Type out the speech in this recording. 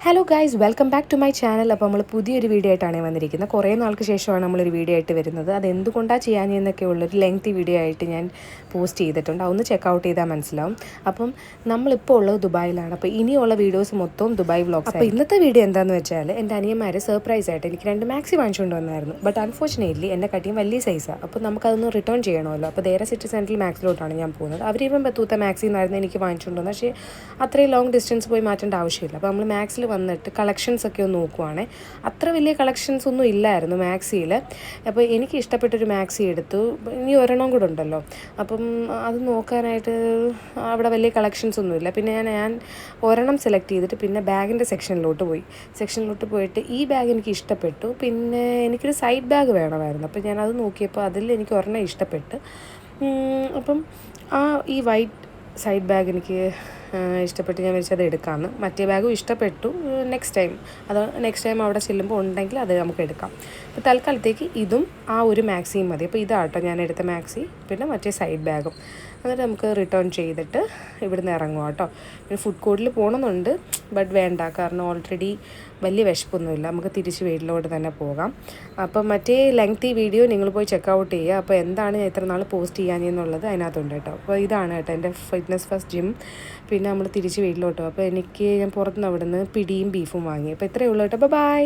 Hello guys, welcome back to my channel. അപ്പോൾ നമ്മൾ പുതിയൊരു വീഡിയോ ആയിട്ടാണ് വന്നിരിക്കുന്നത്. കുറേ നാൾക്ക് ശേഷമാണ് നമ്മളൊരു വീഡിയോ ആയിട്ട് വരുന്നത്. അതെന്തുകൊണ്ടാണ് ചെയ്യാനെന്നൊക്കെ ഉള്ളൊരു ലെങ്തി വീഡിയോ ആയിട്ട് ഞാൻ പോസ്റ്റ് ചെയ്തിട്ടുണ്ട്. അതൊന്ന് ചെക്കൗട്ട് ചെയ്താൽ മനസ്സിലാവും. അപ്പം നമ്മളിപ്പോൾ ഉള്ളത് ദുബായിലാണ്. അപ്പോൾ ഇനിയുള്ള വീഡിയോസ് മൊത്തവും ദുബായ് വ്ളോഗ്സ്. അപ്പോൾ ഇന്നത്തെ വീഡിയോ എന്താണെന്ന് വെച്ചാൽ എൻ്റെ അനിയന്മാർ സർപ്രൈസ് ആയിട്ട് എനിക്ക് 2 മാക്സി വാങ്ങിച്ചുകൊണ്ട് വന്നായിരുന്നു. ബട്ട് അൺഫോർച്ചുനേറ്റ്ലി എൻ്റെ കട്ടിയും വലിയ സൈസാണ്. അപ്പോൾ നമുക്കതൊന്ന് റിട്ടേൺ ചെയ്യണമല്ലോ. അപ്പോൾ ദേര സിറ്റി സെൻട്രൽ മാക്സിലോട്ടാണ് ഞാൻ പോകുന്നത്. അവരിപ്പം ബത്തൂത്ത മാക്സി എന്നായിരുന്നു എനിക്ക് വാങ്ങിച്ചുകൊണ്ട് വന്നത്. പക്ഷേ അത്രയും ലോങ് ഡിസ്റ്റൻസ് പോയി മാറ്റേണ്ട ആവശ്യമില്ല. അപ്പോൾ നമ്മൾ മാക്സിൽ വന്നിട്ട് കളക്ഷൻസൊക്കെ ഒന്ന് നോക്കുവാണേ. അത്ര വലിയ കളക്ഷൻസ് ഒന്നും ഇല്ലായിരുന്നു മാക്സിയിൽ. അപ്പോൾ എനിക്ക് ഇഷ്ടപ്പെട്ടൊരു മാക്സി എടുത്തു. ഇനി ഒരെണ്ണം കൂടെ ഉണ്ടല്ലോ. അപ്പം അത് നോക്കാനായിട്ട് അവിടെ വലിയ കളക്ഷൻസ് ഒന്നുമില്ല. പിന്നെ ഞാൻ ഒരെണ്ണം സെലക്ട് ചെയ്തിട്ട് പിന്നെ ബാഗിൻ്റെ സെക്ഷനിലോട്ട് പോയിട്ട് ഈ ബാഗ് എനിക്ക് ഇഷ്ടപ്പെട്ടു. പിന്നെ എനിക്കൊരു സൈഡ് ബാഗ് വേണമായിരുന്നു. അപ്പോൾ ഞാനത് നോക്കിയപ്പോൾ അതിൽ എനിക്ക് ഒരെണ്ണം ഇഷ്ടപ്പെട്ട്. അപ്പം ഈ വൈറ്റ് സൈഡ് ബാഗ് എനിക്ക് ഇഷ്ടപ്പെട്ട് ഞാൻ വെച്ചത് എടുക്കാമെന്ന്. മറ്റേ ബാഗും ഇഷ്ടപ്പെട്ടു. നെക്സ്റ്റ് ടൈം അവിടെ ചെല്ലുമ്പോൾ ഉണ്ടെങ്കിൽ അത് നമുക്ക് എടുക്കാം. അപ്പോൾ തൽക്കാലത്തേക്ക് ഇതും ഒരു മാക്സിയും മതി. അപ്പോൾ ഇതാട്ടോ ഞാൻ എടുത്ത മാക്സി, പിന്നെ മറ്റേ സൈഡ് ബാഗും. എന്നിട്ട് നമുക്ക് റിട്ടേൺ ചെയ്തിട്ട് ഇവിടുന്ന് ഇറങ്ങുക കേട്ടോ. പിന്നെ ഫുഡ് കോർട്ടിൽ പോകണമെന്നുണ്ട്, ബട്ട് വേണ്ട, കാരണം ഓൾറെഡി വലിയ വിശപ്പൊന്നുമില്ല. നമുക്ക് തിരിച്ച് വീട്ടിലോട്ട് തന്നെ പോകാം. അപ്പം മറ്റേ ലെങ്തി വീഡിയോ നിങ്ങൾ പോയി ചെക്കൗട്ട് ചെയ്യുക. അപ്പോൾ എന്താണ് ഞാൻ ഇത്ര നാൾ പോസ്റ്റ് ചെയ്യാനെന്നുള്ളത് അതിനകത്തുണ്ട് കേട്ടോ. അപ്പോൾ ഇതാണ് കേട്ടോ എൻ്റെ ഫിറ്റ്നസ് ഫസ്റ്റ് ജിം. പിന്നെ നമ്മൾ തിരിച്ച് വീട്ടിലോട്ട് പോകും. അപ്പോൾ ഞാൻ പുറത്തുനിന്ന് അവിടുന്ന് പിടിയും ബീഫും വാങ്ങി. അപ്പോൾ ഇത്രയേ ഉള്ളൂ കേട്ടോ. ബൈ.